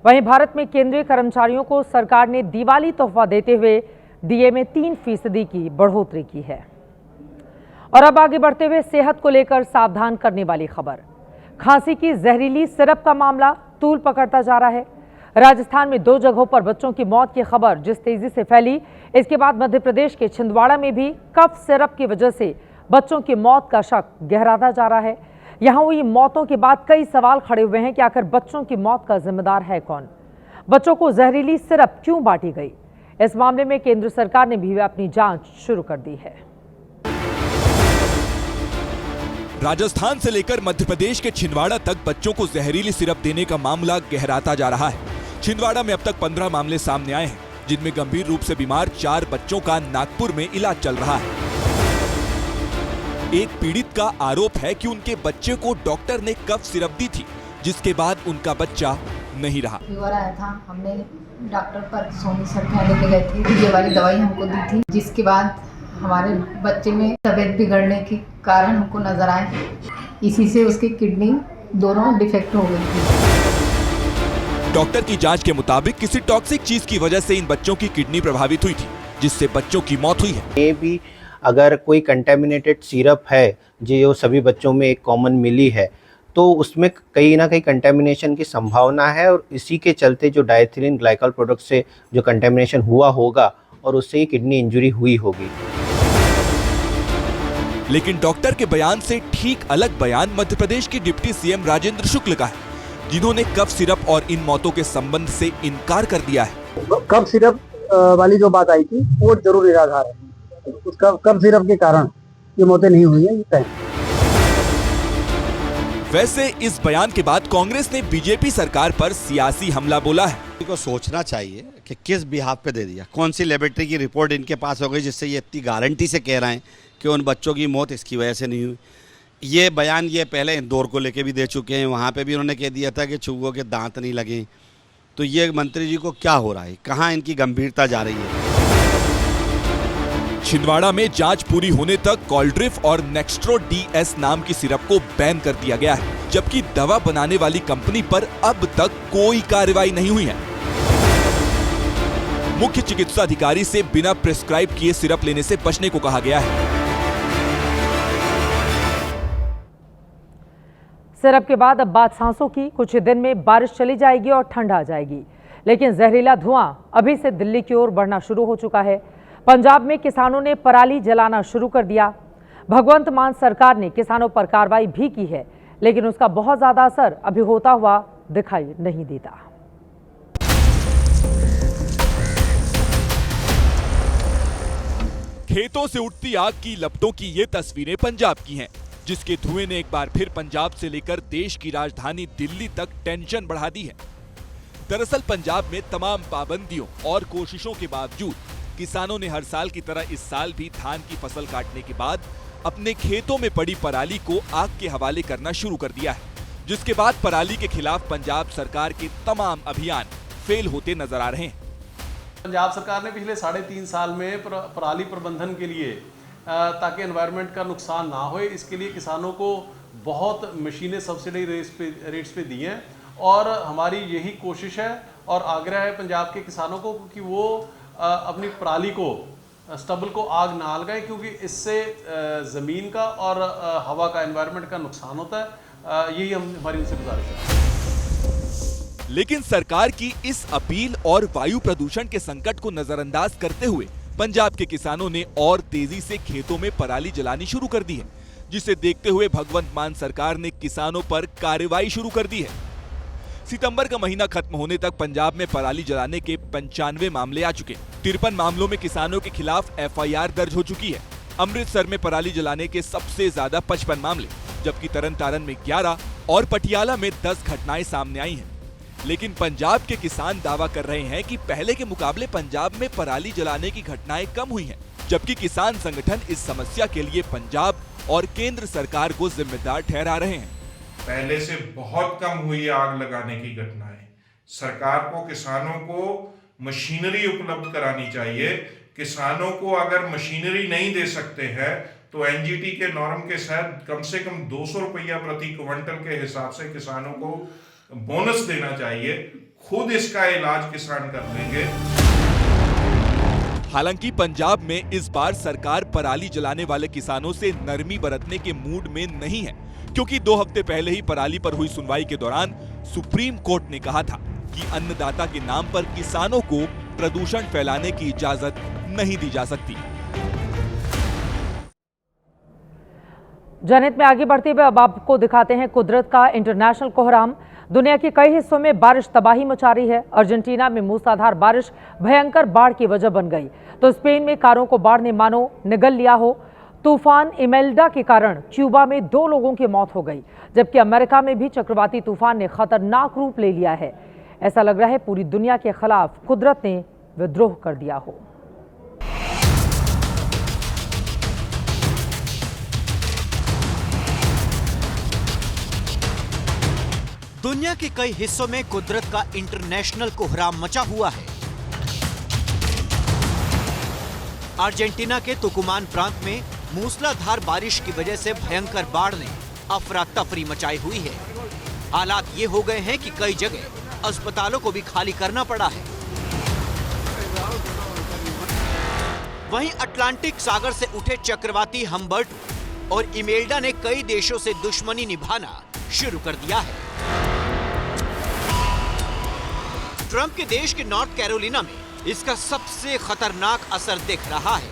वहीं भारत में केंद्रीय कर्मचारियों को सरकार ने दिवाली तोहफा देते हुए डीए में 3% की बढ़ोतरी की है। और अब आगे बढ़ते हुए सेहत को लेकर सावधान करने वाली खबर। खांसी की जहरीली सिरप का मामला तूल पकड़ता जा रहा है। राजस्थान में 2 जगहों पर बच्चों की मौत की खबर जिस तेजी से फैली, इसके बाद मध्य प्रदेश के छिंदवाड़ा में भी कफ सिरप की वजह से बच्चों की मौत का शक गहराता जा रहा है। यहां हुई मौतों के बाद कई सवाल खड़े हुए हैं कि आखिर बच्चों की मौत का जिम्मेदार है कौन? बच्चों को जहरीली सिरप क्यों बांटी गई? इस मामले में केंद्र सरकार ने भी अपनी जांच शुरू कर दी है। राजस्थान से लेकर मध्य प्रदेश के छिंदवाड़ा तक बच्चों को जहरीली सिरप देने का मामला गहराता जा रहा है। छिंदवाड़ा में अब तक 15 मामले सामने आए हैं, जिनमें गंभीर रूप से बीमार 4 बच्चों का नागपुर में इलाज चल रहा है। एक पीड़ित का आरोप है कि उनके बच्चे को डॉक्टर ने कफ सिरप दी थी, जिसके बाद उनका बच्चा नहीं रहा। फीवर आया था, हमने डॉक्टर पर सोनी सर के यहाँ लेके गए थे, ये वाली दवाई हमको दी थी, जिसके बाद हमारे बच्चे में तबीयत बिगड़ने के कारण हमको नजर आए, इसी से उसकी किडनी दोनों डिफेक्ट हो गई थी। डॉक्टर की जांच के मुताबिक किसी टॉक्सिक चीज की वजह से इन बच्चों की किडनी प्रभावित हुई थी, जिससे बच्चों की मौत हुई है। ये भी अगर कोई कंटेमिनेटेड सिरप है जो सभी बच्चों में एक कॉमन मिली है, तो उसमें कहीं ना कहीं कंटेमिनेशन की संभावना है और इसी के चलते जो डायथिलीन ग्लाइकॉल प्रोडक्ट से जो कंटेमिनेशन हुआ होगा और उससे ही किडनी इंजरी हुई होगी। लेकिन डॉक्टर के बयान से ठीक अलग बयान मध्य प्रदेश के डिप्टी सीएम राजेंद्र शुक्ल का है, जिन्होंने कफ सिरप और इन मौतों के संबंध से इनकार कर दिया है। कफ सिरप वाली जो बात आई थी वो जरूर निराधार है। उसका कफ सिरप के कारण ये मौतें नहीं हुई है, ये तय। वैसे इस बयान के बाद कांग्रेस ने बीजेपी सरकार पर सियासी हमला बोला है। को सोचना चाहिए कि किस बिहाफ पे दे दिया, कौन सी लेबोरेटरी की रिपोर्ट इनके पास हो गई जिससे ये इतनी गारंटी से कह रहे हैं कि उन बच्चों की मौत इसकी वजह से नहीं हुई। ये बयान ये पहले इंदौर को लेके भी दे चुके हैं, वहाँ पे भी उन्होंने कह दिया था कि चूहों के दांत नहीं लगे। तो ये मंत्री जी को क्या हो रहा है, कहाँ इनकी गंभीरता जा रही है? छिंदवाड़ा में जांच पूरी होने तक कॉल्ड्रिफ और नेक्स्ट्रो डीएस नाम की सिरप को बैन कर दिया गया है, जबकि दवा बनाने वाली कंपनी पर अब तक कोई कार्रवाई नहीं हुई है। मुख्य चिकित्सा अधिकारी से बिना प्रिस्क्राइब किए सिरप लेने से बचने को कहा गया है। सिरप के बाद अब बात सांसों की। कुछ ही दिन में बारिश चली जाएगी और ठंड आ जाएगी, लेकिन जहरीला धुआं अभी से दिल्ली की ओर बढ़ना शुरू हो चुका है। पंजाब में किसानों ने पराली जलाना शुरू कर दिया। भगवंत मान सरकार ने किसानों पर कार्रवाई भी की है, लेकिन उसका बहुत ज्यादा असर अभी होता हुआ दिखाई नहीं देता। खेतों से उठती आग की लपटों की ये तस्वीरें पंजाब की हैं, जिसके धुएं ने एक बार फिर पंजाब से लेकर देश की राजधानी दिल्ली तक टेंशन बढ़ा दी है। दरअसल पंजाब में तमाम पाबंदियों और कोशिशों के बावजूद किसानों ने हर साल की तरह इस साल भी धान की फसल काटने के बाद अपने खेतों में पड़ी पराली को आग के हवाले करना शुरू कर दिया है, जिसके बाद पराली के खिलाफ पंजाब सरकार के तमाम अभियान फेल होते नजर आ रहे हैं। पंजाब सरकार ने पिछले 3.5 साल में पराली प्रबंधन के लिए ताकि एनवायरनमेंट का नुकसान ना हो, इसके लिए किसानों को बहुत मशीनें सब्सिडी रेट्स पे दी हैं और हमारी यही कोशिश है और आग्रह है पंजाब के किसानों को कि वो अपनी पराली को स्टबल को आग ना लगाएं, क्योंकि इससे ज़मीन का और हवा का एनवायरनमेंट का नुकसान होता है। यही हमारी उनसे गुजारिश है। लेकिन सरकार की इस अपील और वायु प्रदूषण के संकट को नजरअंदाज करते हुए पंजाब के किसानों ने और तेजी से खेतों में पराली जलानी शुरू कर दी है, जिसे देखते हुए भगवंत मान सरकार ने किसानों पर कार्रवाई शुरू कर दी है। सितंबर का महीना खत्म होने तक पंजाब में पराली जलाने के 95 मामले आ चुके। 53 मामलों में किसानों के खिलाफ एफआईआर दर्ज हो चुकी है। अमृतसर में पराली जलाने के सबसे ज्यादा 55 मामले, जबकि तरन तारन में 11 और पटियाला में 10 घटनाएं सामने आई हैं। लेकिन पंजाब के किसान दावा कर रहे हैं कि पहले के मुकाबले पंजाब में पराली जलाने की घटनाएं कम हुई हैं, जबकि किसान संगठन इस समस्या के लिए पंजाब और केंद्र सरकार को जिम्मेदार ठहरा रहे हैं। पहले से बहुत कम हुई आग लगाने की घटनाएं। सरकार को किसानों को मशीनरी उपलब्ध करानी चाहिए। किसानों को अगर मशीनरी नहीं दे सकते हैं तो एनजीटी के नॉर्म के साथ कम से कम 200 रुपया प्रति क्विंटल के हिसाब से किसानों को बोनस देना चाहिए। खुद इसका इलाज किसान कर लेंगे। हालांकि पंजाब में इस बार सरकार पराली जलाने वाले किसानों से नरमी बरतने के मूड में नहीं है, क्योंकि 2 हफ्ते पहले ही पराली पर हुई सुनवाई के दौरान सुप्रीम कोर्ट ने कहा था कि अन्नदाता के नाम पर किसानों को प्रदूषण फैलाने की इजाजत नहीं दी जा सकती। जनहित में आगे बढ़ते हुए अब आपको दिखाते हैं कुदरत का इंटरनेशनल कोहराम। दुनिया के कई हिस्सों में बारिश तबाही मचा रही है। अर्जेंटीना में मूसलाधार बारिश भयंकर बाढ़ की वजह बन गई, तो स्पेन में कारों को बाढ़ ने मानो निगल लिया हो। तूफान इमेल्डा के कारण क्यूबा में 2 लोगों की मौत हो गई, जबकि अमेरिका में भी चक्रवाती तूफान ने खतरनाक रूप ले लिया है। ऐसा लग रहा है पूरी दुनिया के खिलाफ कुदरत ने विद्रोह कर दिया हो। दुनिया के कई हिस्सों में कुदरत का इंटरनेशनल कोहराम मचा हुआ है। अर्जेंटीना के तुकुमान प्रांत में मूसलाधार बारिश की वजह से भयंकर बाढ़ ने अफरा तफरी मचाई हुई है। हालात ये हो गए हैं कि कई जगह अस्पतालों को भी खाली करना पड़ा है। वहीं अटलांटिक सागर से उठे चक्रवाती हम्बर्टो और इमेल्डा ने कई देशों से दुश्मनी निभाना शुरू कर दिया है। ट्रंप के देश के नॉर्थ कैरोलिना में इसका सबसे खतरनाक असर दिख रहा है,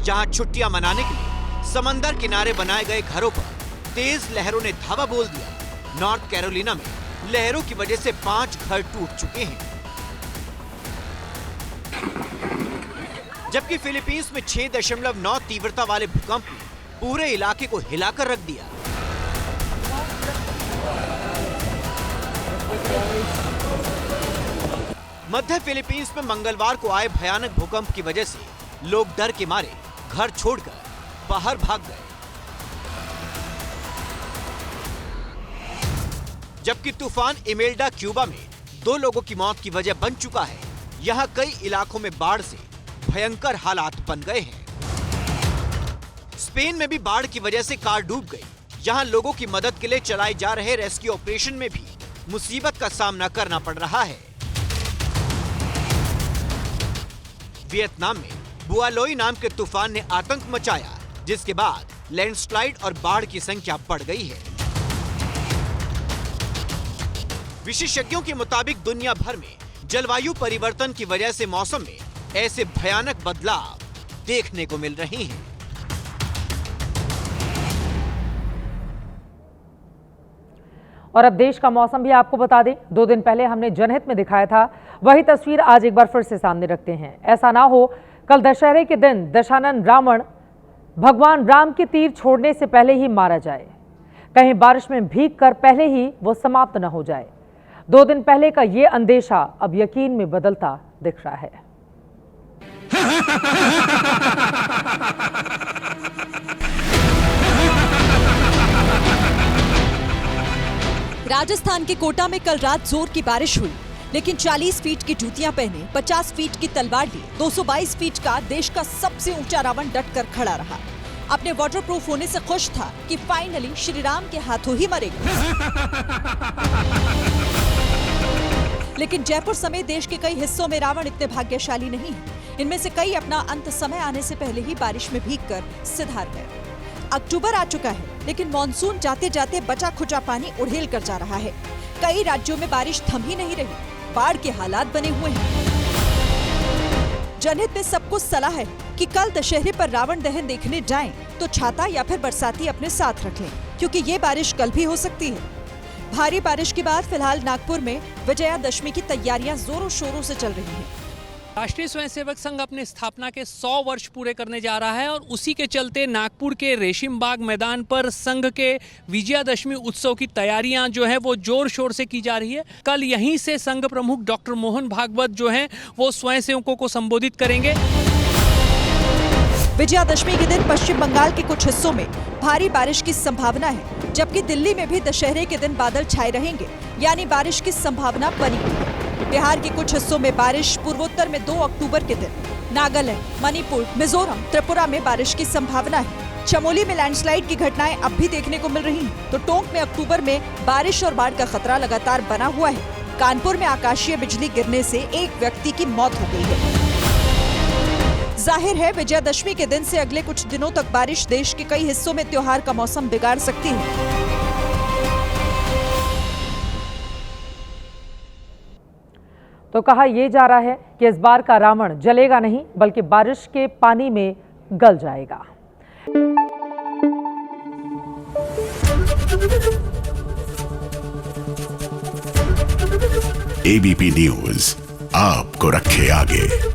जहां छुट्टियां मनाने के लिए समंदर किनारे बनाए गए घरों पर तेज लहरों ने धावा बोल दिया। नॉर्थ कैरोलिना में लहरों की वजह से 5 घर टूट चुके हैं, जबकि फिलीपींस में 6.9 तीव्रता वाले भूकंप ने पूरे इलाके को हिलाकर रख दिया। मध्य फिलीपींस में मंगलवार को आए भयानक भूकंप की वजह से लोग डर के मारे घर छोड़कर बाहर भाग गए, जबकि तूफान इमेल्डा क्यूबा में 2 लोगों की मौत की वजह बन चुका है। यहां कई इलाकों में बाढ़ से भयंकर हालात बन गए हैं। स्पेन में भी बाढ़ की वजह से कार डूब गई। यहां लोगों की मदद के लिए चलाए जा रहे रेस्क्यू ऑपरेशन में भी मुसीबत का सामना करना पड़ रहा है। वियतनाम में बुआलोई नाम के तूफान ने आतंक मचाया, जिसके बाद लैंडस्लाइड और बाढ़ की संख्या बढ़ गई है। विशेषज्ञों के मुताबिक दुनिया भर में जलवायु परिवर्तन की वजह से मौसम में ऐसे भयानक बदलाव देखने को मिल रहे हैं। और अब देश का मौसम भी आपको बता दें, 2 दिन पहले हमने जनहित में दिखाया था, वही तस्वीर आज एक बार फिर से सामने रखते हैं। ऐसा ना हो कल दशहरे के दिन दशानन रावण भगवान राम के तीर छोड़ने से पहले ही मारा जाए, कहीं बारिश में भीग कर पहले ही वो समाप्त न हो जाए। 2 दिन पहले का ये अंदेशा अब यकीन में बदलता दिख रहा है। राजस्थान के कोटा में कल रात जोर की बारिश हुई, लेकिन 40 फीट की जूतियां पहने 50 फीट की तलवार लिए 222 फीट का देश का सबसे ऊंचा रावण डटकर खड़ा रहा। अपने वाटरप्रूफ होने से खुश था कि फाइनली श्री राम के हाथों ही मरेगा। लेकिन जयपुर समेत देश के कई हिस्सों में रावण इतने भाग्यशाली नहीं है। इनमें से कई अपना अंत समय आने से पहले ही बारिश में भीगकर सिधार गए। अक्टूबर आ चुका है, लेकिन मॉनसून जाते जाते बचा खुचा पानी उड़ेल कर जा रहा है। कई राज्यों में बारिश थम ही नहीं रही, बाढ़ के हालात बने हुए हैं। जनहित में सबको सलाह है कि कल दशहरे पर रावण दहन देखने जाएं तो छाता या फिर बरसाती अपने साथ रख लें, क्योंकि ये बारिश कल भी हो सकती है। भारी बारिश के बाद फिलहाल नागपुर में विजयादशमी की तैयारियां जोरों शोरों से चल रही हैं। राष्ट्रीय स्वयंसेवक संघ अपने स्थापना के 100 वर्ष पूरे करने जा रहा है और उसी के चलते नागपुर के रेशिम बाग मैदान पर संघ के विजयादशमी उत्सव की तैयारियां जो है वो जोर शोर से की जा रही है। कल यहीं से संघ प्रमुख डॉक्टर मोहन भागवत जो हैं वो स्वयंसेवकों को संबोधित करेंगे। विजयादशमी के दिन पश्चिम बंगाल के कुछ हिस्सों में भारी बारिश की संभावना है, जबकि दिल्ली में भी दशहरे के दिन बादल छाए रहेंगे, यानी बारिश की संभावना बनी हुई है। बिहार के कुछ हिस्सों में बारिश, पूर्वोत्तर में 2 अक्टूबर के दिन नागालैंड, मणिपुर, मिजोरम, त्रिपुरा में बारिश की संभावना है। चमोली में लैंडस्लाइड की घटनाएं अब भी देखने को मिल रही हैं, तो टोंक में अक्टूबर में बारिश और बाढ़ का खतरा लगातार बना हुआ है। कानपुर में आकाशीय बिजली गिरने से एक व्यक्ति की मौत हो गई है। जाहिर है विजयादशमी के दिन से अगले कुछ दिनों तक बारिश देश के कई हिस्सों में त्योहार का मौसम बिगाड़ सकती है। तो कहा यह जा रहा है कि इस बार का रावण जलेगा नहीं बल्कि बारिश के पानी में गल जाएगा। एबीपी न्यूज आपको रखे आगे।